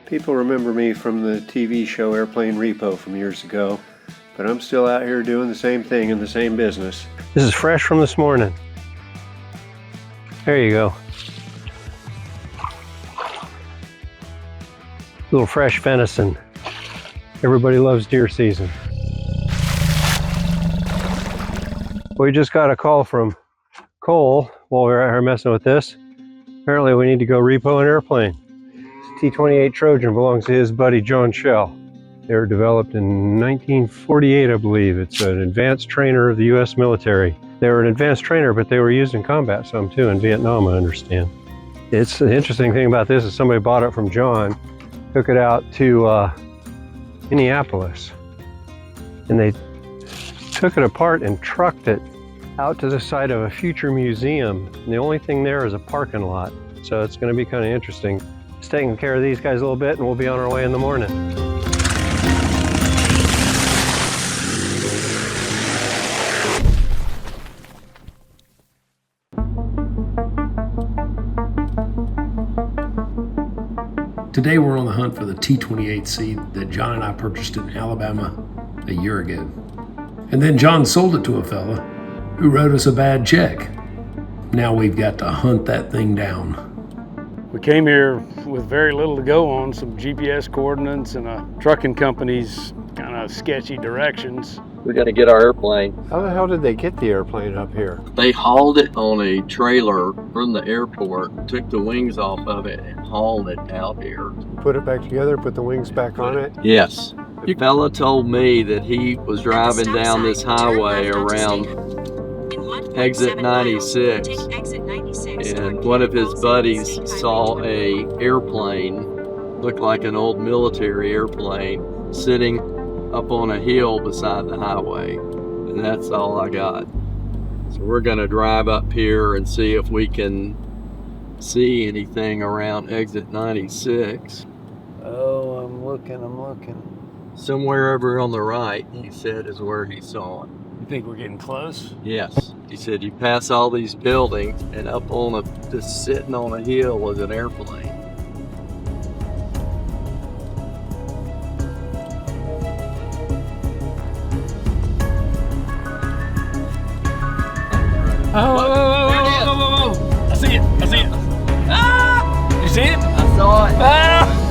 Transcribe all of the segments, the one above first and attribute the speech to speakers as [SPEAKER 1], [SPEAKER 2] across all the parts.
[SPEAKER 1] People remember me from the TV show Airplane Repo from years ago, but I'm still out here doing the same thing in the same business. This is fresh from this morning. There you go. Little fresh venison. Everybody loves deer season. We just got a call from Cole while we were out here messing with this. Apparently we need to go repo an airplane. T-28 Trojan belongs to his buddy John Shell. They were developed in 1948, I believe. It's an advanced trainer of the U.S. military. They were an advanced trainer, but they were used in combat some too, in Vietnam, I understand. It's the interesting thing about this is somebody bought it from John, took it out to Minneapolis, and they took it apart and trucked it out to the site of a future museum. And the only thing there is a parking lot. So it's going to be kind of interesting. Just taking care of these guys a little bit and we'll be on our way in the morning.
[SPEAKER 2] Today we're on the hunt for the T-28C that John and I purchased in Alabama a year ago. And then John sold it to a fella who wrote us a bad check. Now we've got to hunt that thing down.
[SPEAKER 3] We came here with very little to go on, some GPS coordinates and a trucking company's kind of sketchy directions.
[SPEAKER 4] We got to get our airplane.
[SPEAKER 1] How the hell did they get the airplane up here?
[SPEAKER 4] They hauled it on a trailer from the airport, took the wings off of it and hauled it out here.
[SPEAKER 1] Put it back together, put the wings back on it?
[SPEAKER 4] Yes. The fella told me that he was driving down this highway around exit 96, and one of his buddies saw a airplane, looked like an old military airplane, sitting up on a hill beside the highway, and that's all I got. So we're gonna drive up here and see if we can see anything around exit 96.
[SPEAKER 1] Oh, I'm looking.
[SPEAKER 4] Somewhere over on the right, he said, is where he saw it.
[SPEAKER 3] You think we're getting close?
[SPEAKER 4] Yes. He said you pass all these buildings and up on just sitting on a hill was an airplane.
[SPEAKER 3] Oh, I see it. Ah! You see it?
[SPEAKER 4] I saw it.
[SPEAKER 3] Ah!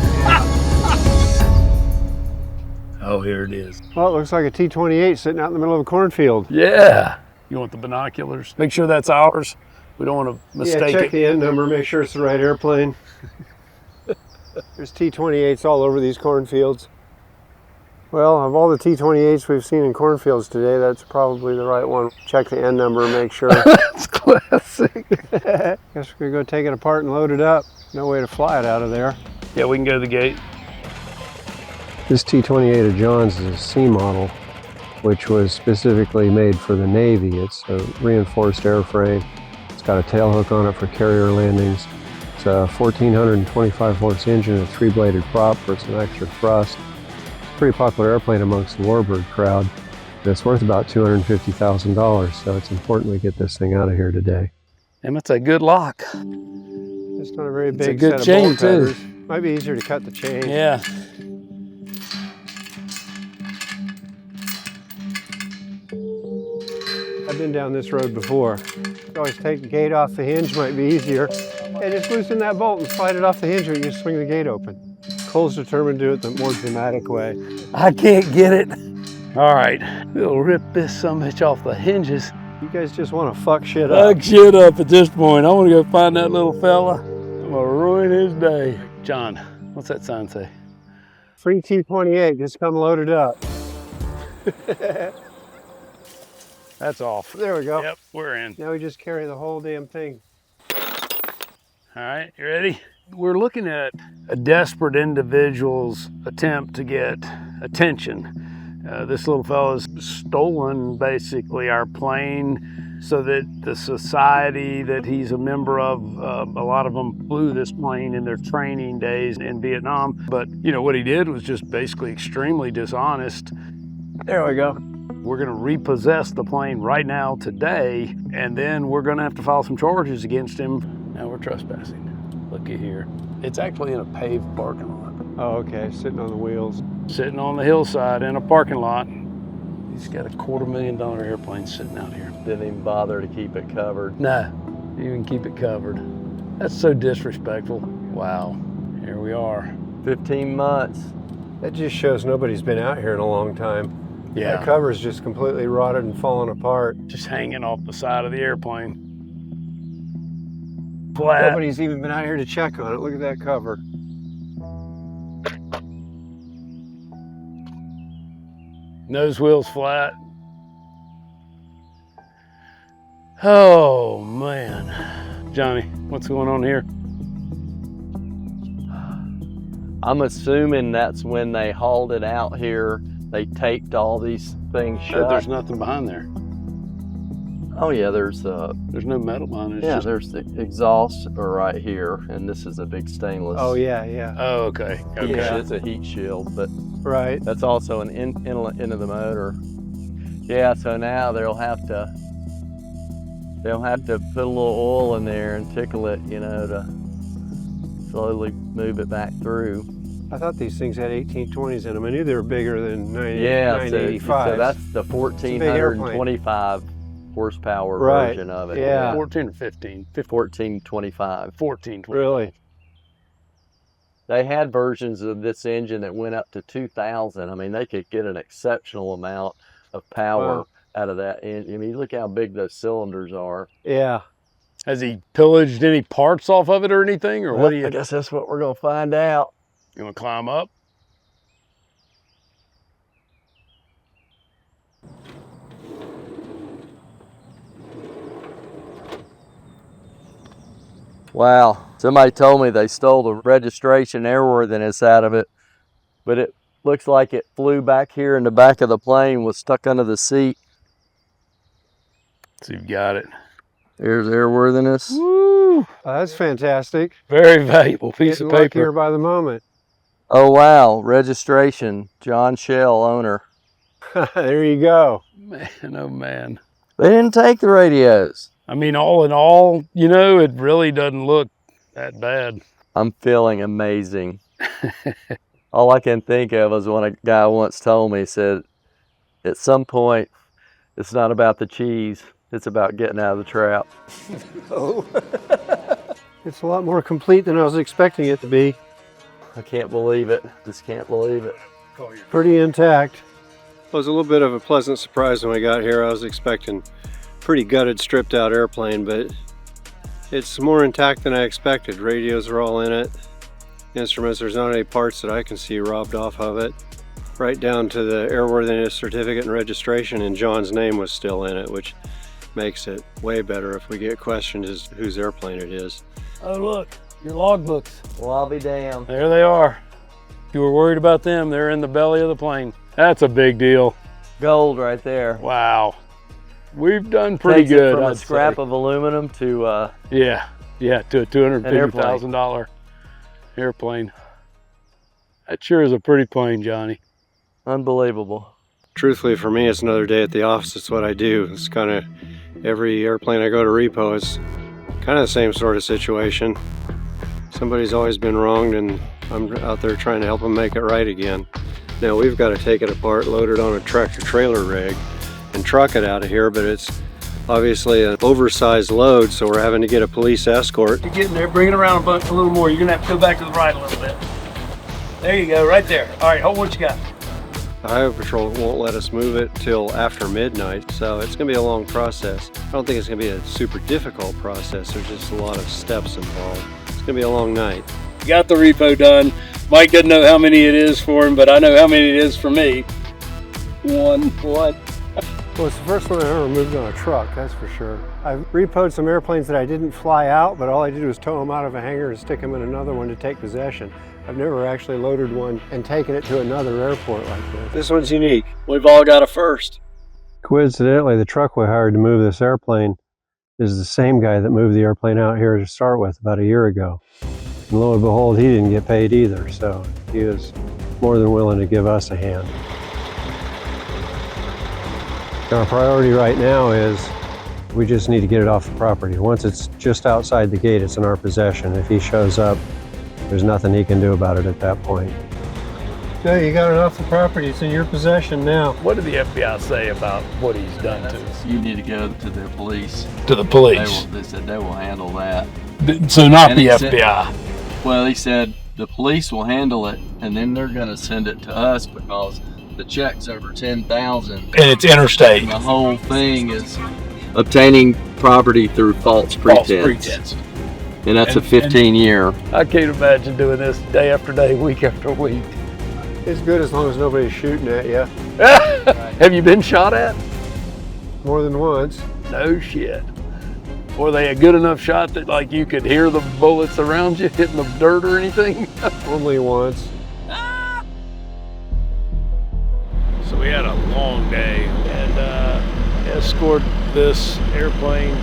[SPEAKER 3] Oh, here it is.
[SPEAKER 1] Well, it looks like a T-28 sitting out in the middle of a cornfield.
[SPEAKER 3] Yeah. You want the binoculars? Make sure that's ours. We don't want to mistake
[SPEAKER 1] check
[SPEAKER 3] it.
[SPEAKER 1] the end number, make sure it's the right airplane. There's T-28s all over these cornfields. Well, of all the T-28s we've seen in cornfields today, that's probably the right one. Check the end number and make sure.
[SPEAKER 3] It's classic.
[SPEAKER 1] Guess we're gonna go take it apart and load it up. No way to fly it out of there.
[SPEAKER 3] Yeah, we can go to the gate.
[SPEAKER 1] This T-28 of John's is a C model, which was specifically made for the Navy. It's a reinforced airframe. It's got a tail hook on it for carrier landings. It's a 1425 horse engine, a 3-bladed prop for some extra thrust. It's a pretty popular airplane amongst the Warbird crowd. And it's worth about $250,000, so it's important we get this thing out of here today.
[SPEAKER 3] And it's a good lock.
[SPEAKER 1] It's not a very big
[SPEAKER 3] a good
[SPEAKER 1] set
[SPEAKER 3] chain,
[SPEAKER 1] of bolt
[SPEAKER 3] too.
[SPEAKER 1] cutters. Might be easier to cut the chain.
[SPEAKER 3] Yeah.
[SPEAKER 1] I've been down this road before. Always take the gate off the hinge, might be easier. Yeah, just loosen that bolt and slide it off the hinge and you swing the gate open. Cole's determined to do it the more dramatic way.
[SPEAKER 3] I can't get it. All right, we'll rip this summitch off the hinges.
[SPEAKER 1] You guys just want to fuck shit up.
[SPEAKER 3] Fuck shit up at this point. I want to go find that little fella. I'm gonna ruin his day. John, what's that sign say?
[SPEAKER 1] Free T-28, just come loaded up.
[SPEAKER 3] That's off.
[SPEAKER 1] There we go.
[SPEAKER 3] Yep, we're in.
[SPEAKER 1] Now we just carry the whole damn thing.
[SPEAKER 3] All right, you ready? We're looking at a desperate individual's attempt to get attention. This little fella's stolen basically our plane so that the society that he's a member of, a lot of them flew this plane in their training days in Vietnam. But you know, what he did was just basically extremely dishonest.
[SPEAKER 1] There we go.
[SPEAKER 3] We're gonna repossess the plane right now today, and then we're gonna have to file some charges against him. Now we're trespassing. Looky here. It's actually in a paved parking lot.
[SPEAKER 1] Oh, okay, sitting on the wheels.
[SPEAKER 3] Sitting on the hillside in a parking lot. He's got a $250,000 airplane sitting out here.
[SPEAKER 4] Didn't even bother to keep it covered.
[SPEAKER 3] Nah, even keep it covered. That's so disrespectful. Wow, here we are.
[SPEAKER 4] 15 months.
[SPEAKER 1] That just shows nobody's been out here in a long time.
[SPEAKER 3] Yeah,
[SPEAKER 1] That cover's just completely rotted and fallen apart.
[SPEAKER 3] just hanging off the side of the airplane. Flat.
[SPEAKER 1] Nobody's even been out here to check on it. Look at that cover.
[SPEAKER 3] Nose wheels flat. Oh man. Johnny, what's going on here?
[SPEAKER 4] I'm assuming that's when they hauled it out here. They taped all these things shut.
[SPEAKER 3] There's nothing behind there.
[SPEAKER 4] Oh yeah, there's
[SPEAKER 3] no metal behind it. It's
[SPEAKER 4] there's the exhaust right here, and this is a big stainless.
[SPEAKER 1] Oh yeah, yeah.
[SPEAKER 3] Oh, okay. Okay.
[SPEAKER 4] Yeah, it's a heat shield, but
[SPEAKER 1] Right.
[SPEAKER 4] that's also an inlet into the motor. Yeah, so now they'll have to put a little oil in there and tickle it, you know, to slowly move it back through.
[SPEAKER 1] I thought these things had 1820s in them. I knew they were bigger than
[SPEAKER 4] 985. So that's the 1425 horsepower version of it.
[SPEAKER 1] Yeah.
[SPEAKER 3] 14 or 15?
[SPEAKER 4] 1425.
[SPEAKER 3] 14.
[SPEAKER 1] Really?
[SPEAKER 4] They had versions of this engine that went up to 2,000. I mean, they could get an exceptional amount of power out of that engine. I mean, look how big those cylinders are.
[SPEAKER 1] Yeah.
[SPEAKER 3] Has he pillaged any parts off of it or anything? Or
[SPEAKER 4] Well,
[SPEAKER 3] what do you?
[SPEAKER 4] I guess that's what we're going to find out.
[SPEAKER 3] You want to climb up?
[SPEAKER 4] Wow. Somebody told me they stole the registration airworthiness out of it, but it looks like it flew back here in the back of the plane, was stuck under the seat.
[SPEAKER 3] So you've got it.
[SPEAKER 4] There's airworthiness.
[SPEAKER 3] Woo!
[SPEAKER 1] Oh, that's fantastic.
[SPEAKER 3] Very valuable piece
[SPEAKER 1] Getting
[SPEAKER 3] of paper.
[SPEAKER 1] luckier by the moment.
[SPEAKER 4] Oh wow, registration, John Shell, owner.
[SPEAKER 1] There you go.
[SPEAKER 3] Man, oh man.
[SPEAKER 4] They didn't take the radios.
[SPEAKER 3] I mean, all in all, you know, it really doesn't look that bad.
[SPEAKER 4] I'm feeling amazing. All I can think of is when a guy once told me, said, at some point, it's not about the cheese, it's about getting out of the trap.
[SPEAKER 1] Oh. It's a lot more complete than I was expecting it to be.
[SPEAKER 4] I can't believe it. Just can't believe it.
[SPEAKER 1] Pretty intact. It was a little bit of a pleasant surprise when I got here. I was expecting pretty gutted, stripped out airplane, but it's more intact than I expected. Radios are all in it. Instruments, there's not any parts that I can see robbed off of it. Right down to the airworthiness certificate and registration, and John's name was still in it, which makes it way better if we get questioned as whose airplane it is.
[SPEAKER 3] Oh, look, your logbooks.
[SPEAKER 4] Well, I'll be damned.
[SPEAKER 3] There they are. If you were worried about them, they're in the belly of the plane. That's a big deal.
[SPEAKER 4] Gold right there.
[SPEAKER 3] Wow. We've done pretty
[SPEAKER 4] Takes it
[SPEAKER 3] good.
[SPEAKER 4] from a
[SPEAKER 3] I'd
[SPEAKER 4] scrap
[SPEAKER 3] say.
[SPEAKER 4] of aluminum to
[SPEAKER 3] Yeah, to a $250,000 airplane. That sure is a pretty plane, Johnny.
[SPEAKER 4] unbelievable.
[SPEAKER 1] Truthfully, for me, it's another day at the office. It's what I do. It's kind of every airplane I go to repo is kind of the same sort of situation. Somebody's always been wronged, and I'm out there trying to help them make it right again. Now we've got to take it apart, load it on a tractor trailer rig, and truck it out of here, but it's obviously an oversized load, so we're having to get a police escort.
[SPEAKER 3] You're getting there. Bring it around a little more. You're going to have to go back to the right a little bit. There you go, right there. All right, hold what you got.
[SPEAKER 1] The Highway Patrol won't let us move it till after midnight, so it's going to be a long process. I don't think it's going to be a super difficult process. There's just a lot of steps involved. It's going to be a long night.
[SPEAKER 3] Got the repo done. Mike doesn't know how many it is for him, but I know how many it is for me. One.
[SPEAKER 1] Well, it's the first one I ever moved on a truck, that's for sure. I've repoed some airplanes that I didn't fly out, but all I did was tow them out of a hangar and stick them in another one to take possession. I've never actually loaded one and taken it to another airport like this. This one's unique.
[SPEAKER 3] We've all got a first.
[SPEAKER 1] Coincidentally, the truck we hired to move this airplane is the same guy that moved the airplane out here to start with about a year ago. And lo and behold, he didn't get paid either, so he was more than willing to give us a hand. Our priority right now is we just need to get it off the property. Once it's just outside the gate, it's in our possession. If he shows up, There's nothing he can do about it at that point. Yeah, you got it off the property. It's in your possession now.
[SPEAKER 3] What did the FBI say about what he's done to us?
[SPEAKER 4] You need to go to the police.
[SPEAKER 3] To the police?
[SPEAKER 4] They said they will handle that.
[SPEAKER 3] So not
[SPEAKER 4] And
[SPEAKER 3] the
[SPEAKER 4] he
[SPEAKER 3] FBI?
[SPEAKER 4] Said, well, he said the police will handle it, and then they're going to send it to us because the check's over $10,000.
[SPEAKER 3] And it's interstate.
[SPEAKER 4] And the whole thing is obtaining property through false pretense. And that's a 15-year.
[SPEAKER 3] I can't imagine doing this day after day, week after week.
[SPEAKER 1] It's good as long as nobody's shooting at you.
[SPEAKER 3] Have you been shot at?
[SPEAKER 1] More than once.
[SPEAKER 3] No shit. Were they a good enough shot that like you could hear the bullets around you hitting the dirt or anything?
[SPEAKER 1] Only once.
[SPEAKER 3] So we had a long day and escorted this airplane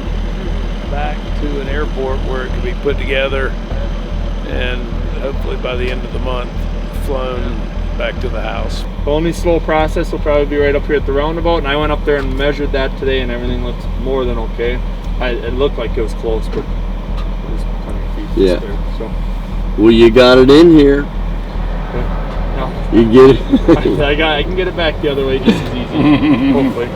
[SPEAKER 3] back to an airport where it could be put together and hopefully by the end of the month flown back to the house.
[SPEAKER 5] The only slow process will probably be right up here at the roundabout, and I went up there and measured that today and everything looked more than okay. It looked like it was close, but it was 100 feet.
[SPEAKER 4] Yeah.
[SPEAKER 5] There, so.
[SPEAKER 4] Well, you got it in here.
[SPEAKER 5] No.
[SPEAKER 4] You get it.
[SPEAKER 5] I can get it back the other way just as easy, hopefully.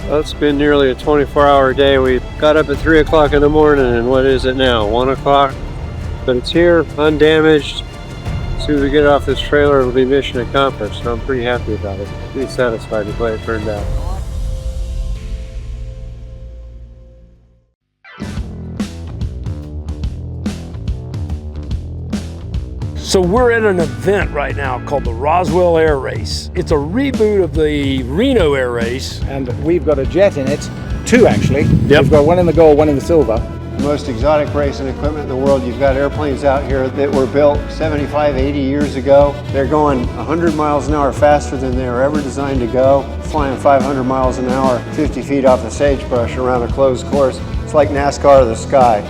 [SPEAKER 1] Well, it's been nearly a 24-hour day. We got up at 3 o'clock in the morning, and what is it now? 1 o'clock? But it's here, undamaged. As soon as we get off this trailer, it'll be mission accomplished. So I'm pretty happy about it. Pretty satisfied with the way it turned out.
[SPEAKER 3] So we're at an event right now called the Roswell Air Race. It's a reboot of the Reno Air Race.
[SPEAKER 6] And we've got a jet in it, two actually.
[SPEAKER 3] Yep.
[SPEAKER 6] We've got one in the gold, one in the silver.
[SPEAKER 1] The most exotic racing equipment in the world. You've got airplanes out here that were built 75, 80 years ago. They're going 100 miles an hour faster than they were ever designed to go. Flying 500 miles an hour, 50 feet off the sagebrush around a closed course. It's like NASCAR of the sky.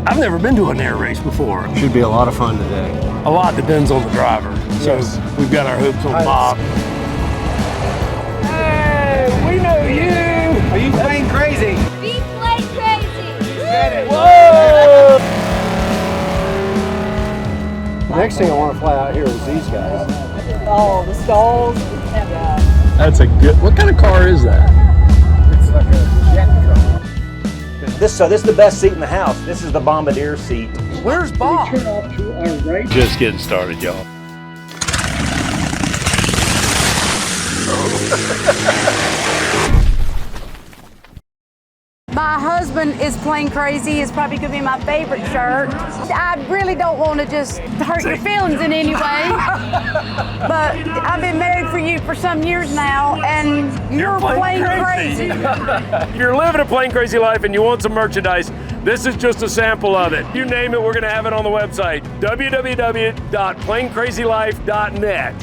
[SPEAKER 3] I've never been to an air race before.
[SPEAKER 1] Should be a lot of fun today.
[SPEAKER 3] A lot depends on the driver. So we've got our hopes on Bob. Hey, we know you.
[SPEAKER 6] Are you playing crazy?
[SPEAKER 7] We play crazy.
[SPEAKER 3] Whoa!
[SPEAKER 1] Next thing I want to fly out here is these guys.
[SPEAKER 8] Oh, the stalls. Yeah.
[SPEAKER 3] That's a good, what kind of car is that?
[SPEAKER 6] It's like a jet truck. This is the best seat in the house. This is the bombardier seat.
[SPEAKER 8] Where's Bob?
[SPEAKER 3] Just getting started, y'all.
[SPEAKER 9] My husband is Plain Crazy. It's probably going to be my favorite shirt. I really don't want to just hurt your feelings in any way, but I've been married for you for some years now, and you're plain crazy.
[SPEAKER 3] You're living a plain crazy life and you want some merchandise. This is just a sample of it. You name it, we're going to have it on the website, www.plaincrazylife.net.